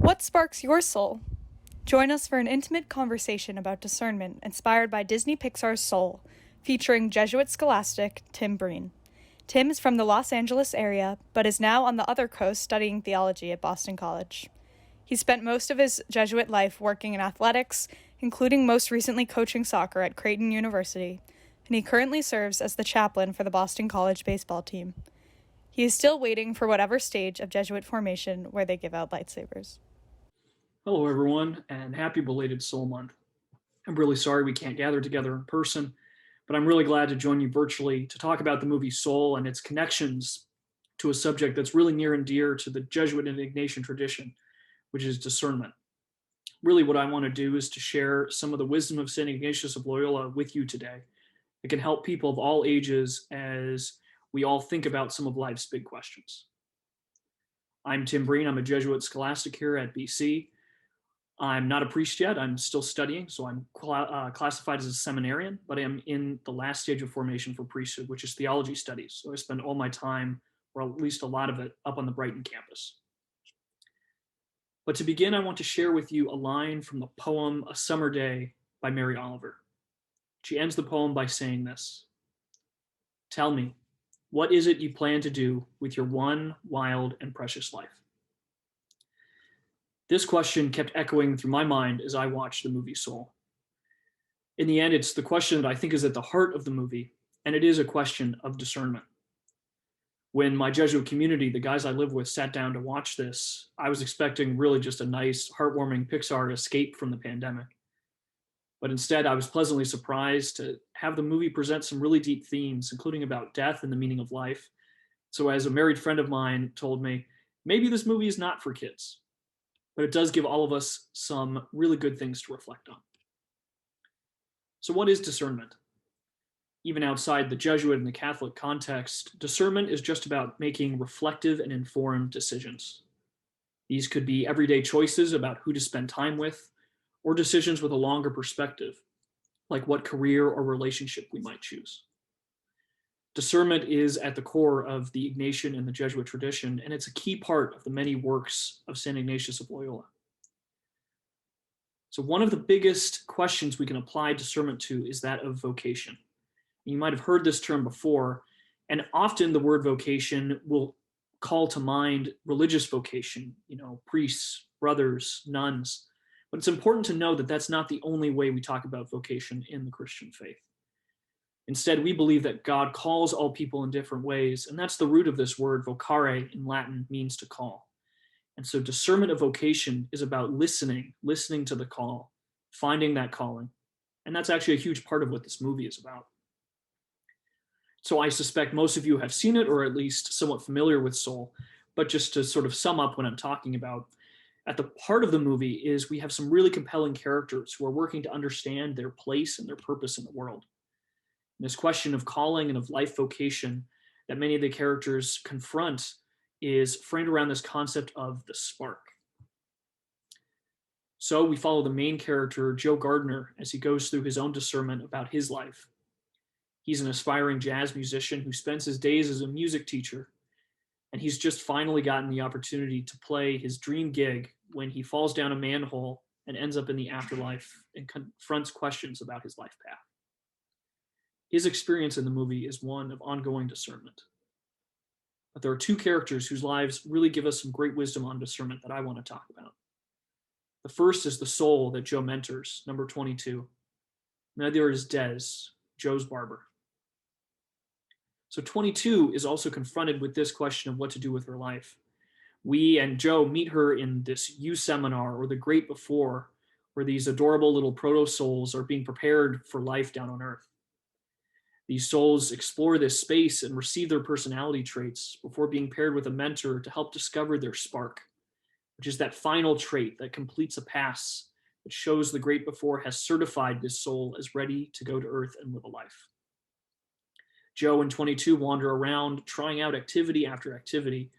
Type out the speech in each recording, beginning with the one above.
What sparks your soul? Join us for an intimate conversation about discernment inspired by Disney Pixar's Soul, featuring Jesuit scholastic Tim Breen. Tim is from the Los Angeles area, but is now on the other coast studying theology at Boston College. He spent most of his Jesuit life working in athletics, including most recently coaching soccer at Creighton University, and he currently serves as the chaplain for the Boston College baseball team. He is still waiting for whatever stage of Jesuit formation where they give out lightsabers. Hello, everyone, and happy belated Soul Month. I'm really sorry we can't gather together in person, but I'm really glad to join you virtually to talk about the movie Soul and its connections to a subject that's really near and dear to the Jesuit and Ignatian tradition, which is discernment. Really, what I want to do is to share some of the wisdom of St. Ignatius of Loyola with you today. It can help people of all ages as we all think about some of life's big questions. I'm Tim Breen. I'm a Jesuit scholastic here at BC. I'm not a priest yet. I'm still studying, so I'm classified as a seminarian, but I am in the last stage of formation for priesthood, which is theology studies. So I spend all my time, or at least a lot of it, up on the Brighton campus. But to begin, I want to share with you a line from the poem A Summer Day by Mary Oliver. She ends the poem by saying this: "Tell me, what is it you plan to do with your one wild and precious life?" This question kept echoing through my mind as I watched the movie Soul. In the end, it's the question that I think is at the heart of the movie, and it is a question of discernment. When my Jesuit community, the guys I live with, sat down to watch this, I was expecting really just a nice, heartwarming Pixar escape from the pandemic. But instead, I was pleasantly surprised to have the movie present some really deep themes, including about death and the meaning of life. So as a married friend of mine told me, maybe this movie is not for kids, but it does give all of us some really good things to reflect on. So what is discernment? Even outside the Jesuit and the Catholic context, discernment is just about making reflective and informed decisions. These could be everyday choices about who to spend time with, or decisions with a longer perspective, like what career or relationship we might choose. Discernment is at the core of the Ignatian and the Jesuit tradition, and it's a key part of the many works of St. Ignatius of Loyola. So one of the biggest questions we can apply discernment to is that of vocation. You might have heard this term before, and often the word vocation will call to mind religious vocation, priests, brothers, nuns. But it's important to know that that's not the only way we talk about vocation in the Christian faith. Instead, we believe that God calls all people in different ways, and that's the root of this word. Vocare in Latin means to call. And so discernment of vocation is about listening to the call, finding that calling. And that's actually a huge part of what this movie is about. So I suspect most of you have seen it, or at least somewhat familiar with Soul. But just to sort of sum up what I'm talking about, at the heart of the movie is we have some really compelling characters who are working to understand their place and their purpose in the world. And this question of calling and of life vocation that many of the characters confront is framed around this concept of the spark. So we follow the main character, Joe Gardner, as he goes through his own discernment about his life. He's an aspiring jazz musician who spends his days as a music teacher, and he's just finally gotten the opportunity to play his dream gig when he falls down a manhole and ends up in the afterlife and confronts questions about his life path. His experience in the movie is one of ongoing discernment. But there are two characters whose lives really give us some great wisdom on discernment that I want to talk about. The first is the soul that Joe mentors, number 22. And the other is Des, Joe's barber. So 22 is also confronted with this question of what to do with her life. We and Joe meet her in this youth seminar, or the Great Before, where these adorable little proto-souls are being prepared for life down on Earth. These souls explore this space and receive their personality traits before being paired with a mentor to help discover their spark, which is that final trait that completes a pass that shows the Great Before has certified this soul as ready to go to Earth and live a life. Joe and 22 wander around, trying out activity after activity,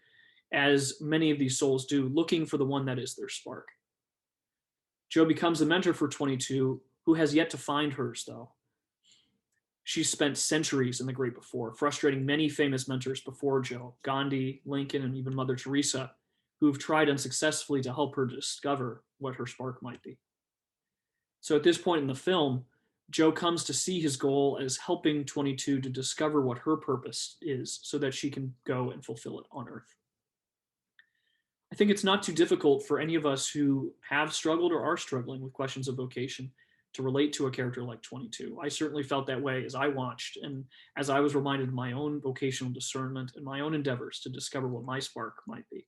as many of these souls do, looking for the one that is their spark. Joe becomes the mentor for 22, who has yet to find hers, though. She's spent centuries in the Great Before, frustrating many famous mentors before Joe, Gandhi, Lincoln, and even Mother Teresa, who have tried unsuccessfully to help her discover what her spark might be. So at this point in the film, Joe comes to see his goal as helping 22 to discover what her purpose is so that she can go and fulfill it on Earth. I think it's not too difficult for any of us who have struggled or are struggling with questions of vocation to relate to a character like 22. I certainly felt that way as I watched and as I was reminded of my own vocational discernment and my own endeavors to discover what my spark might be.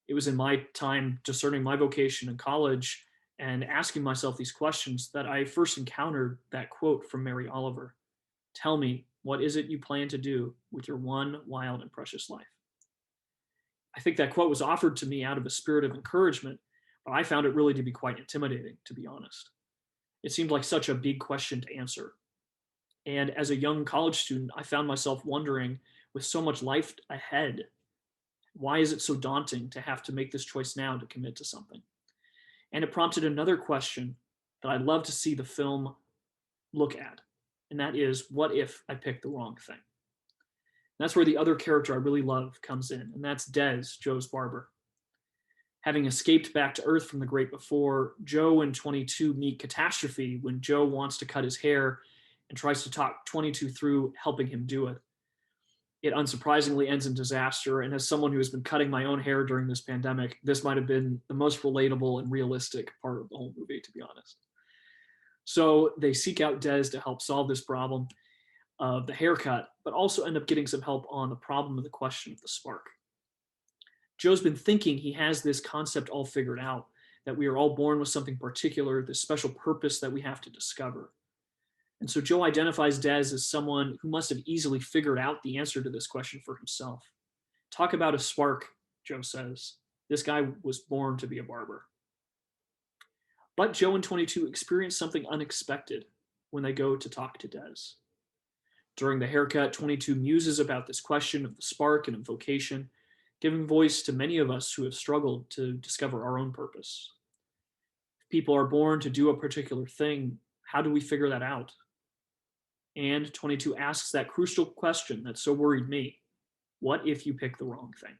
It was in my time discerning my vocation in college and asking myself these questions that I first encountered that quote from Mary Oliver: "Tell me, what is it you plan to do with your one wild and precious life?" I think that quote was offered to me out of a spirit of encouragement, but I found it really to be quite intimidating, to be honest. It seemed like such a big question to answer. And as a young college student, I found myself wondering, with so much life ahead, why is it so daunting to have to make this choice now to commit to something? And it prompted another question that I'd love to see the film look at. And that is, what if I picked the wrong thing? And that's where the other character I really love comes in, and that's Des, Joe's barber. Having escaped back to Earth from the great before, Joe and 22 meet catastrophe when Joe wants to cut his hair and tries to talk 22 through helping him do it. It unsurprisingly ends in disaster, and as someone who has been cutting my own hair during this pandemic, this might have been the most relatable and realistic part of the whole movie, to be honest. So they seek out Des to help solve this problem of the haircut, but also end up getting some help on the problem of the question of the spark. Joe's been thinking he has this concept all figured out, that we are all born with something particular, this special purpose that we have to discover. And so Joe identifies Des as someone who must have easily figured out the answer to this question for himself. Talk about a spark, Joe says. This guy was born to be a barber. But Joe and 22 experience something unexpected when they go to talk to Des. During the haircut, 22 muses about this question of the spark and of vocation, giving voice to many of us who have struggled to discover our own purpose. If people are born to do a particular thing, how do we figure that out? And 22 asks that crucial question that so worried me: what if you pick the wrong thing?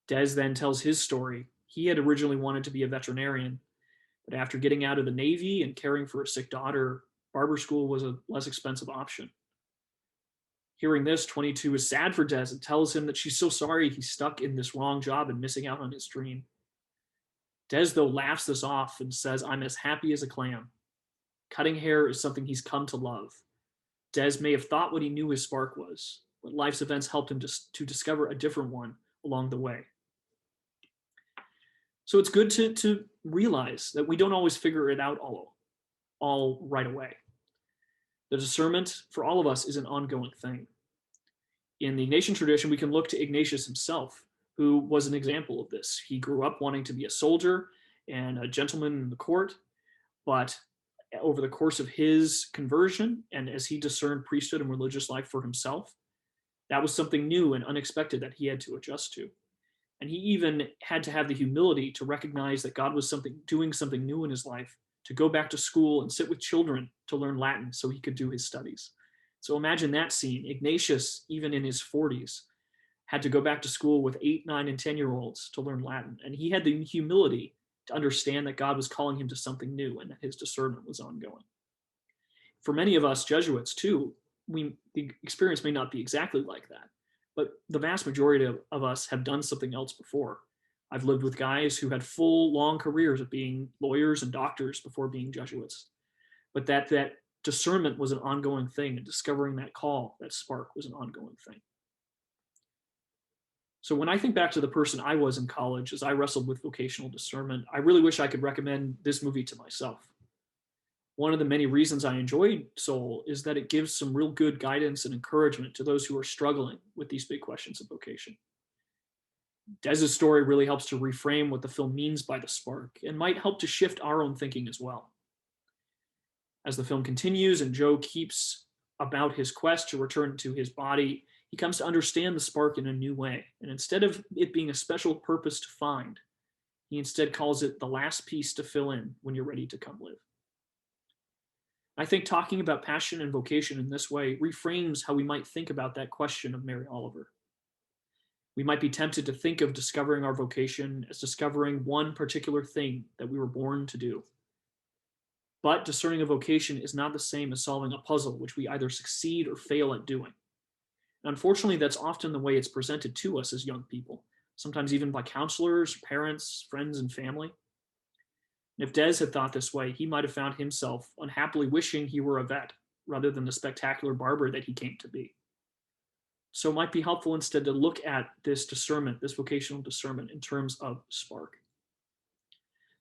Des then tells his story. He had originally wanted to be a veterinarian, but after getting out of the Navy and caring for a sick daughter, barber school was a less expensive option. Hearing this, 22 is sad for Des and tells him that she's so sorry he's stuck in this wrong job and missing out on his dream. Des, though, laughs this off and says, "I'm as happy as a clam." Cutting hair is something he's come to love. Des may have thought what he knew his spark was, but life's events helped him to discover a different one along the way. So it's good to realize that we don't always figure it out all right away. The discernment for all of us is an ongoing thing. In the Ignatian tradition, we can look to Ignatius himself, who was an example of this. He grew up wanting to be a soldier and a gentleman in the court, but over the course of his conversion and as he discerned priesthood and religious life for himself, that was something new and unexpected that he had to adjust to. And he even had to have the humility to recognize that God was doing something new in his life, to go back to school and sit with children to learn Latin so he could do his studies. So imagine that scene. Ignatius, even in his 40s, had to go back to school with 8, 9, and 10-year-olds to learn Latin. And he had the humility to understand that God was calling him to something new and that his discernment was ongoing. For many of us Jesuits, too, the experience may not be exactly like that, but the vast majority of us have done something else before. I've lived with guys who had full, long careers of being lawyers and doctors before being Jesuits, but that discernment was an ongoing thing, and discovering that call, that spark, was an ongoing thing. So when I think back to the person I was in college as I wrestled with vocational discernment, I really wish I could recommend this movie to myself. One of the many reasons I enjoyed Soul is that it gives some real good guidance and encouragement to those who are struggling with these big questions of vocation. Des's story really helps to reframe what the film means by the spark and might help to shift our own thinking as well. As the film continues and Joe keeps about his quest to return to his body, he comes to understand the spark in a new way. And instead of it being a special purpose to find, he instead calls it the last piece to fill in when you're ready to come live. I think talking about passion and vocation in this way reframes how we might think about that question of Mary Oliver. We might be tempted to think of discovering our vocation as discovering one particular thing that we were born to do. But discerning a vocation is not the same as solving a puzzle, which we either succeed or fail at doing. And unfortunately, that's often the way it's presented to us as young people, sometimes even by counselors, parents, friends, and family. And if Des had thought this way, he might have found himself unhappily wishing he were a vet rather than the spectacular barber that he came to be. So it might be helpful instead to look at this discernment, this vocational discernment, in terms of spark.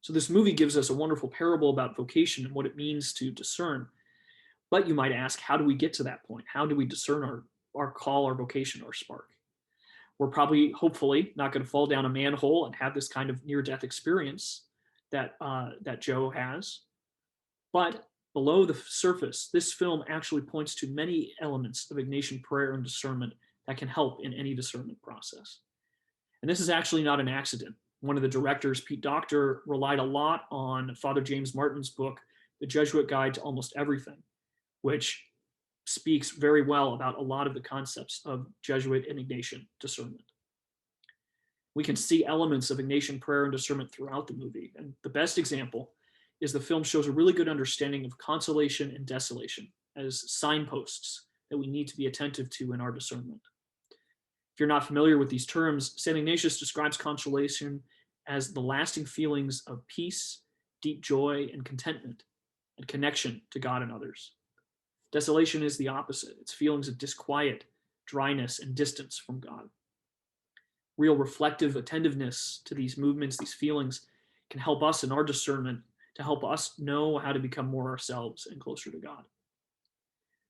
So this movie gives us a wonderful parable about vocation and what it means to discern. But you might ask, how do we get to that point? How do we discern our call, our vocation, our spark? We're probably, hopefully, not going to fall down a manhole and have this kind of near-death experience that Joe has. But below the surface, this film actually points to many elements of Ignatian prayer and discernment that can help in any discernment process. And this is actually not an accident. One of the directors, Pete Docter, relied a lot on Father James Martin's book, The Jesuit Guide to Almost Everything, which speaks very well about a lot of the concepts of Jesuit and Ignatian discernment. We can see elements of Ignatian prayer and discernment throughout the movie. And the best example is the film shows a really good understanding of consolation and desolation as signposts that we need to be attentive to in our discernment. If you're not familiar with these terms, St. Ignatius describes consolation as the lasting feelings of peace, deep joy, and contentment, and connection to God and others. Desolation is the opposite. It's feelings of disquiet, dryness, and distance from God. Real reflective attentiveness to these movements, these feelings, can help us in our discernment to help us know how to become more ourselves and closer to God.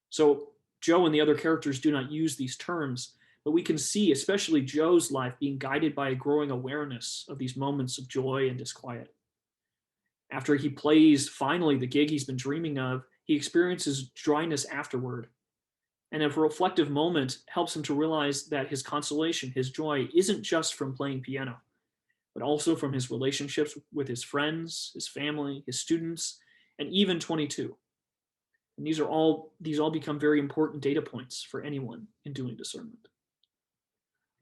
So Joe and the other characters do not use these terms, but we can see, especially Joe's life, being guided by a growing awareness of these moments of joy and disquiet. After he plays, finally, the gig he's been dreaming of, he experiences dryness afterward. And a reflective moment helps him to realize that his consolation, his joy, isn't just from playing piano, but also from his relationships with his friends, his family, his students, and even 22. And these all become very important data points for anyone in doing discernment.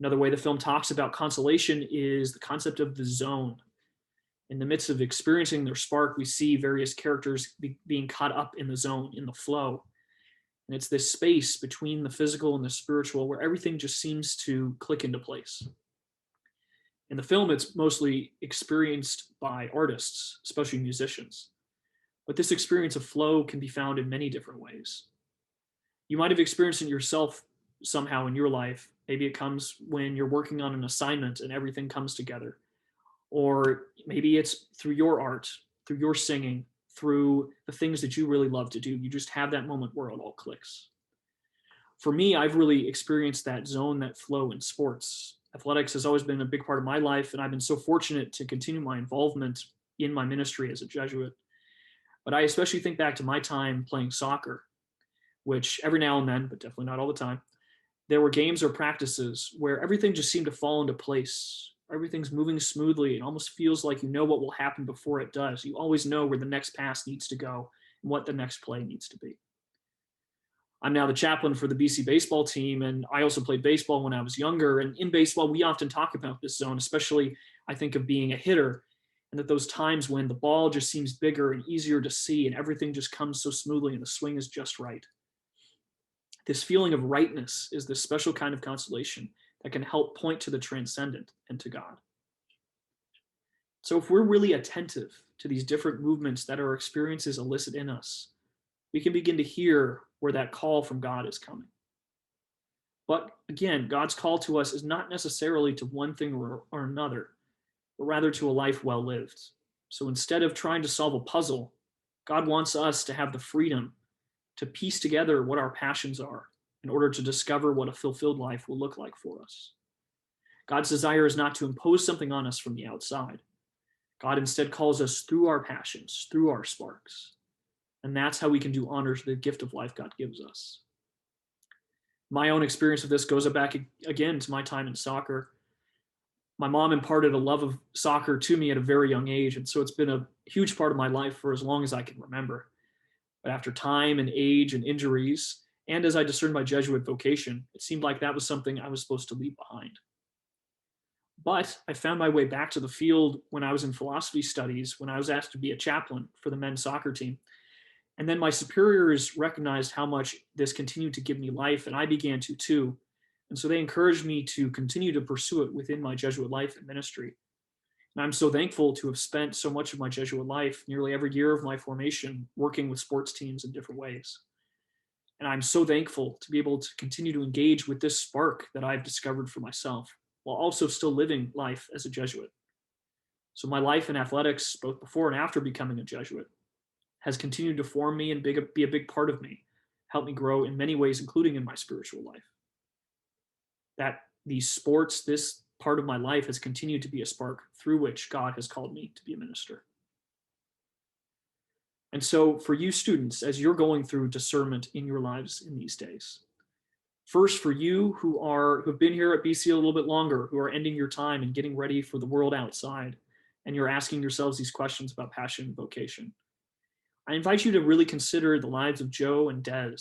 Another way the film talks about consolation is the concept of the zone. In the midst of experiencing their spark, we see various characters being caught up in the zone, in the flow. And it's this space between the physical and the spiritual where everything just seems to click into place. In the film, it's mostly experienced by artists, especially musicians. But this experience of flow can be found in many different ways. You might have experienced it yourself somehow in your life. Maybe it comes when you're working on an assignment and everything comes together. Or maybe it's through your art, through your singing, through the things that you really love to do. You just have that moment where it all clicks. For me, I've really experienced that zone, that flow in sports. Athletics has always been a big part of my life, and I've been so fortunate to continue my involvement in my ministry as a Jesuit. But I especially think back to my time playing soccer, which every now and then, but definitely not all the time, there were games or practices where everything just seemed to fall into place. Everything's moving smoothly. It almost feels like you know what will happen before it does. You always know where the next pass needs to go and what the next play needs to be. I'm now the chaplain for the BC baseball team, and I also played baseball when I was younger. And in baseball, we often talk about this zone, especially I think of being a hitter, and that those times when the ball just seems bigger and easier to see and everything just comes so smoothly and the swing is just right. This feeling of rightness is this special kind of consolation that can help point to the transcendent and to God. So if we're really attentive to these different movements that our experiences elicit in us, we can begin to hear where that call from God is coming. But again, God's call to us is not necessarily to one thing or another, but rather to a life well lived. So instead of trying to solve a puzzle, God wants us to have the freedom to piece together what our passions are in order to discover what a fulfilled life will look like for us. God's desire is not to impose something on us from the outside. God instead calls us through our passions, through our sparks. And that's how we can do honor to the gift of life God gives us. My own experience of this goes back again to my time in soccer. My mom imparted a love of soccer to me at a very young age, and so it's been a huge part of my life for as long as I can remember. But after time and age and injuries, and as I discerned my Jesuit vocation, it seemed like that was something I was supposed to leave behind. But I found my way back to the field when I was in philosophy studies, when I was asked to be a chaplain for the men's soccer team. And then my superiors recognized how much this continued to give me life, and I began to too. And so they encouraged me to continue to pursue it within my Jesuit life and ministry. And I'm so thankful to have spent so much of my Jesuit life, nearly every year of my formation, working with sports teams in different ways. And I'm so thankful to be able to continue to engage with this spark that I've discovered for myself, while also still living life as a Jesuit. So my life in athletics, both before and after becoming a Jesuit, has continued to form me and be a big part of me, help me grow in many ways, including in my spiritual life. That these sports, this part of my life has continued to be a spark through which God has called me to be a minister. And so for you students, as you're going through discernment in your lives in these days, first for you who've been here at BC a little bit longer, who are ending your time and getting ready for the world outside, and you're asking yourselves these questions about passion and vocation, I invite you to really consider the lives of Joe and Des.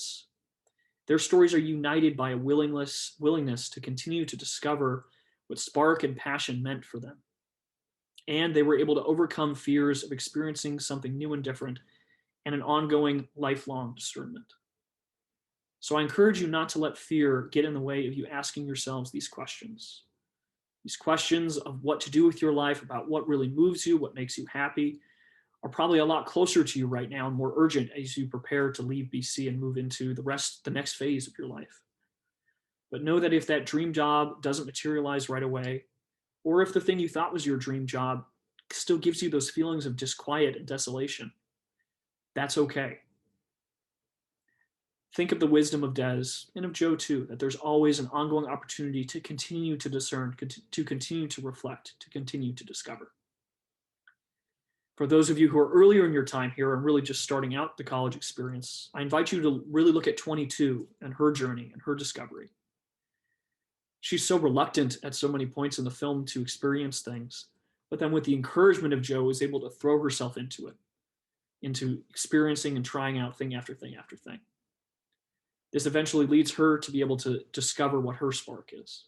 Their stories are united by a willingness to continue to discover what spark and passion meant for them. And they were able to overcome fears of experiencing something new and different and an ongoing lifelong discernment. So I encourage you not to let fear get in the way of you asking yourselves these questions. These questions of what to do with your life, about what really moves you, what makes you happy, are probably a lot closer to you right now and more urgent as you prepare to leave BC and move into the next phase of your life. But know that if that dream job doesn't materialize right away, or if the thing you thought was your dream job still gives you those feelings of disquiet and desolation, that's okay. Think of the wisdom of Des and of Joe too, that there's always an ongoing opportunity to continue to discern, to continue to reflect, to continue to discover. For those of you who are earlier in your time here and really just starting out the college experience, I invite you to really look at 22 and her journey and her discovery. She's so reluctant at so many points in the film to experience things, but then with the encouragement of Joe is able to throw herself into it, into experiencing and trying out thing after thing after thing. This eventually leads her to be able to discover what her spark is.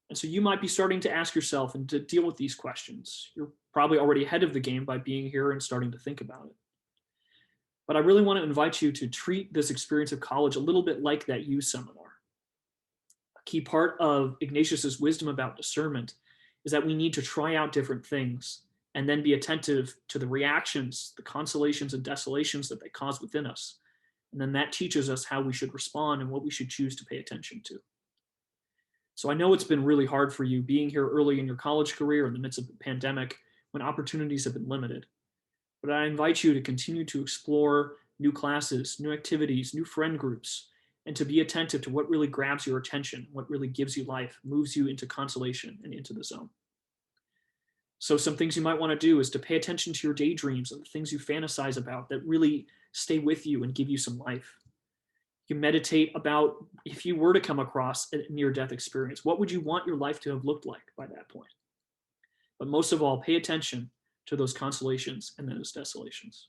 And so you might be starting to ask yourself and to deal with these questions. You're probably already ahead of the game by being here and starting to think about it. But I really want to invite you to treat this experience of college a little bit like that youth seminar. A key part of Ignatius's wisdom about discernment is that we need to try out different things and then be attentive to the reactions, the consolations and desolations that they cause within us. And then that teaches us how we should respond and what we should choose to pay attention to. So I know it's been really hard for you being here early in your college career in the midst of the pandemic when opportunities have been limited. But I invite you to continue to explore new classes, new activities, new friend groups, and to be attentive to what really grabs your attention, what really gives you life, moves you into consolation and into the zone. So some things you might want to do is to pay attention to your daydreams and the things you fantasize about that really stay with you and give you some life. You meditate about if you were to come across a near-death experience, what would you want your life to have looked like by that point? But most of all, pay attention to those consolations and those desolations.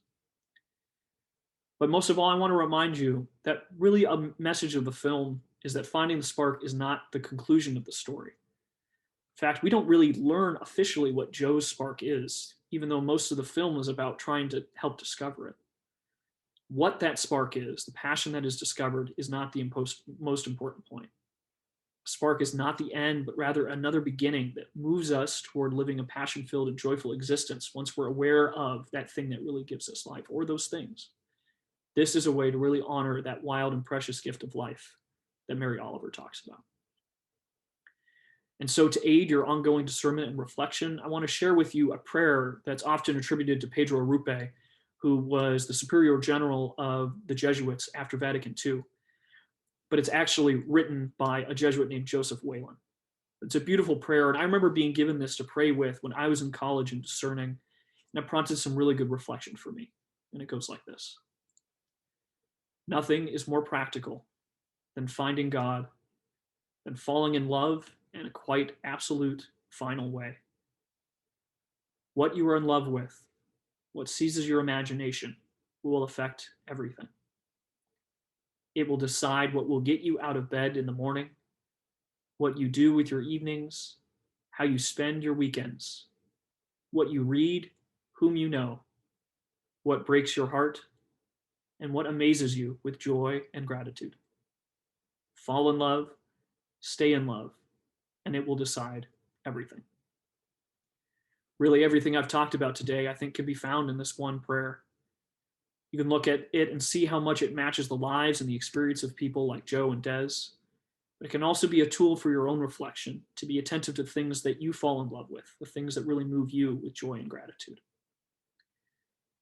But most of all, I want to remind you that really a message of the film is that finding the spark is not the conclusion of the story. In fact, we don't really learn officially what Joe's spark is, even though most of the film is about trying to help discover it. What that spark is, the passion that is discovered, is not the most important point. Spark is not the end, but rather another beginning that moves us toward living a passion-filled and joyful existence once we're aware of that thing that really gives us life, or those things. This is a way to really honor that wild and precious gift of life that Mary Oliver talks about. And so to aid your ongoing discernment and reflection, I want to share with you a prayer that's often attributed to Pedro Arrupe, who was the superior general of the Jesuits after Vatican II. But it's actually written by a Jesuit named Joseph Whalen. It's a beautiful prayer, and I remember being given this to pray with when I was in college and discerning, and it prompted some really good reflection for me. And it goes like this. Nothing is more practical than finding God, than falling in love in a quite absolute final way. What you are in love with, what seizes your imagination, will affect everything. It will decide what will get you out of bed in the morning, what you do with your evenings, how you spend your weekends, what you read, whom you know, what breaks your heart, and what amazes you with joy and gratitude. Fall in love, stay in love, and it will decide everything. Really, everything I've talked about today, I think, can be found in this one prayer. You can look at it and see how much it matches the lives and the experience of people like Joe and Des. But it can also be a tool for your own reflection, to be attentive to things that you fall in love with, the things that really move you with joy and gratitude.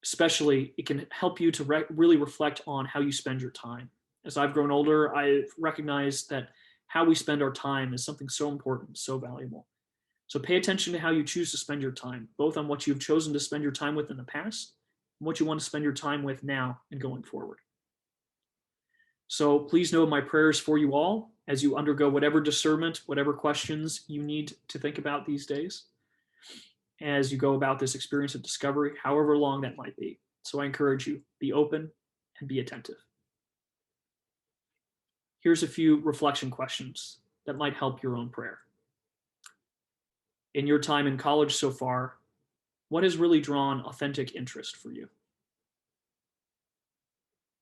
Especially, it can help you to really reflect on how you spend your time. As I've grown older, I've recognized that how we spend our time is something so important, so valuable. So pay attention to how you choose to spend your time, both on what you've chosen to spend your time with in the past and what you want to spend your time with now and going forward. So please know my prayers for you all as you undergo whatever discernment, whatever questions you need to think about these days, as you go about this experience of discovery, however long that might be. So I encourage you, be open and be attentive. Here's a few reflection questions that might help your own prayer. In your time in college so far, what has really drawn authentic interest for you?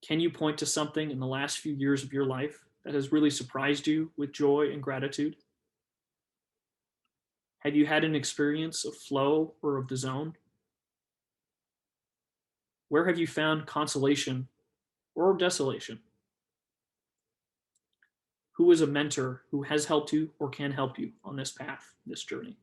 Can you point to something in the last few years of your life that has really surprised you with joy and gratitude? Have you had an experience of flow or of the zone? Where have you found consolation or desolation? Who is a mentor who has helped you or can help you on this path, this journey?